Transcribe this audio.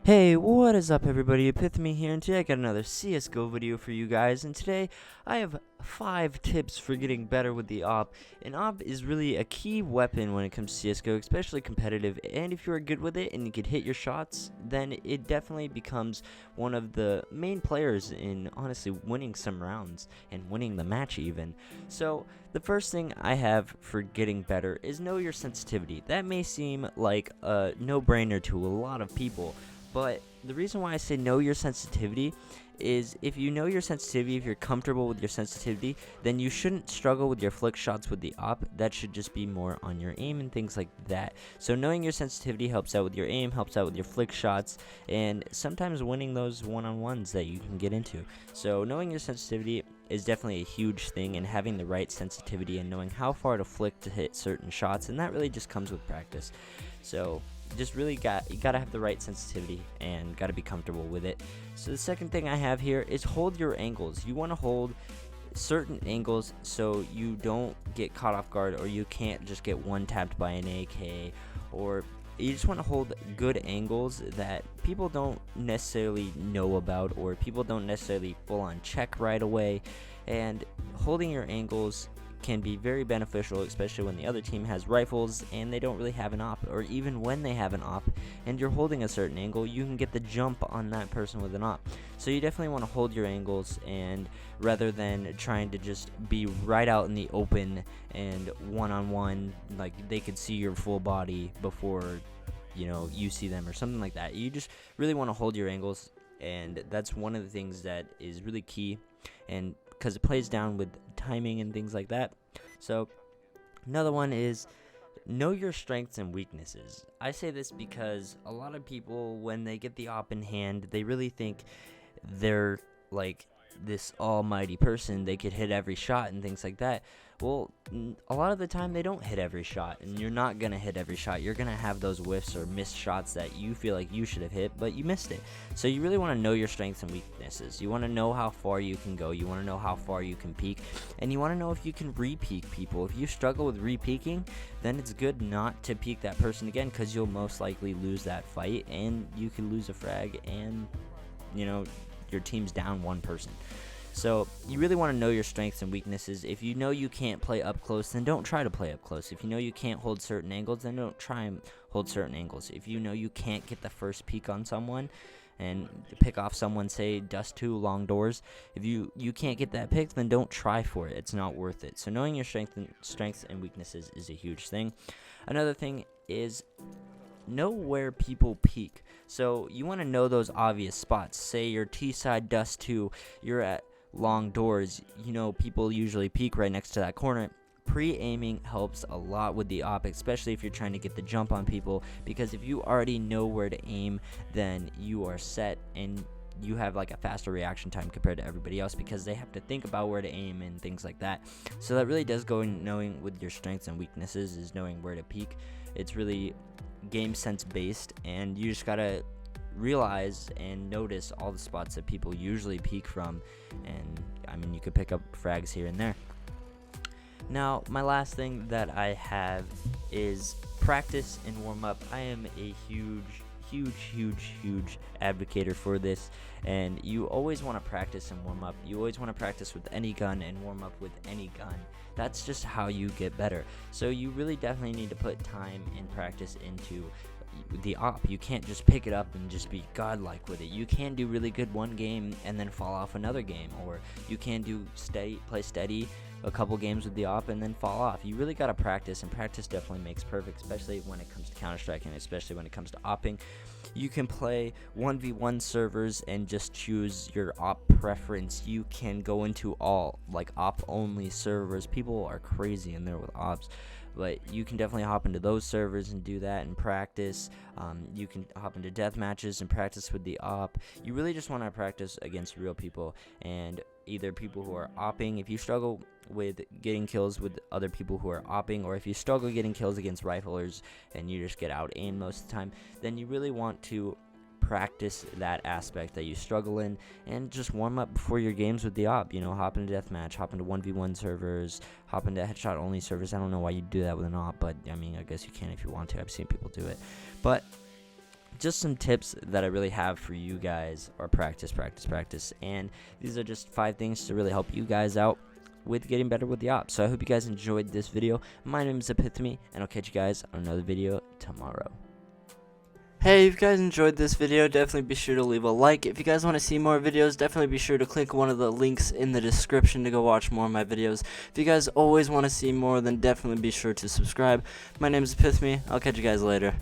Hey, what is up everybody, Epitome here, and today I got another CSGO video for you guys, and today I have 5 tips for getting better with the AWP. And AWP is really a key weapon when it comes to CSGO, especially competitive, and if you are good with it and you can hit your shots, then it definitely becomes one of the main players in, honestly, winning some rounds, and winning the match even. So, the first thing I have for getting better is know your sensitivity. That may seem like a no-brainer to a lot of people, but the reason why I say know your sensitivity is if you know your sensitivity, if you're comfortable with your sensitivity, then you shouldn't struggle with your flick shots with the AWP. That should just be more on your aim and things like that. So knowing your sensitivity helps out with your aim, helps out with your flick shots, and sometimes winning those one-on-ones that you can get into. So knowing your sensitivity is definitely a huge thing, and having the right sensitivity and knowing how far to flick to hit certain shots, and that really just comes with practice. So just really you gotta have the right sensitivity and gotta be comfortable with it. So the second thing I have here is hold your angles. You want to hold certain angles so you don't get caught off guard, or you can't just get one tapped by an AK, or you just want to hold good angles that people don't necessarily know about, or people don't necessarily full on check right away. And holding your angles can be very beneficial, especially when the other team has rifles and they don't really have an op, or even when they have an op and you're holding a certain angle, you can get the jump on that person with an op. So you definitely want to hold your angles, and rather than trying to just be right out in the open and one-on-one, like they could see your full body before you see them or something like that. You just really want to hold your angles, and that's one of the things that is really key, and because it plays down with timing and things like that. So another one is know your strengths and weaknesses. I say this because a lot of people, when they get the op in hand, they really think they're like this almighty person, they could hit every shot and things like that. Well, a lot of the time they don't hit every shot, and you're not gonna hit every shot. You're gonna have those whiffs or missed shots that you feel like you should have hit, but you missed it. So you really want to know your strengths and weaknesses. You want to know how far you can go, you want to know how far you can peak, and you want to know if you can re-peak people. If you struggle with re-peaking, then it's good not to peak that person again, because you'll most likely lose that fight, and you can lose a frag, and your team's down one person. So you really want to know your strengths and weaknesses. If you know you can't play up close, then don't try to play up close. If you know you can't hold certain angles, then don't try and hold certain angles. If you know you can't get the first peek on someone and pick off someone, say Dust 2 long doors, if you can't get that pick, then don't try for it. It's not worth it. So knowing your strengths and weaknesses is a huge thing. Another thing is know where people peak. So you want to know those obvious spots. Say you're T-side Dust 2, you're at long doors, people usually peak right next to that corner. Pre-aiming helps a lot with the op, especially if you're trying to get the jump on people, because if you already know where to aim, then you are set, and you have like a faster reaction time compared to everybody else, because they have to think about where to aim and things like that. So that really does go in knowing with your strengths and weaknesses, is knowing where to peak. It's really game sense based, and you just gotta realize and notice all the spots that people usually peak from, and you could pick up frags here and there. Now, my last thing that I have is practice and warm up. I am a huge advocator for this, and you always want to practice and warm up. You always want to practice with any gun and warm up with any gun. That's just how you get better. So you really definitely need to put time and practice into the op. You can't just pick it up and just be godlike with it. You can do really good one game and then fall off another game, or you can play steady a couple games with the op and then fall off. You really got to practice, and practice definitely makes perfect, especially when it comes to Counter-Strike, and especially when it comes to opping. You can play 1v1 servers and just choose your op preference. You can go into all like op only servers. People are crazy in there with ops, but you can definitely hop into those servers and do that and practice. You can hop into death matches and practice with the op. You really just want to practice against real people, and either people who are opping. If you struggle with getting kills with other people who are opping, or if you struggle getting kills against riflers and you just get out aimed most of the time, then you really want to practice that aspect that you struggle in, and just warm up before your games with the op. Hop into deathmatch, hop into 1v1 servers, hop into headshot only servers. I don't know why you do that with an op, but I guess you can if you want to. I've seen people do it. But just some tips that I really have for you guys are practice, and these are just 5 things to really help you guys out with getting better with the ops. So I hope you guys enjoyed this video. My name is Epitome, and I'll catch you guys on another video tomorrow. Hey, if you guys enjoyed this video, definitely be sure to leave a like. If you guys want to see more videos, definitely be sure to click one of the links in the description to go watch more of my videos. If you guys always want to see more, then definitely be sure to subscribe. My name is Epitome. I'll catch you guys later.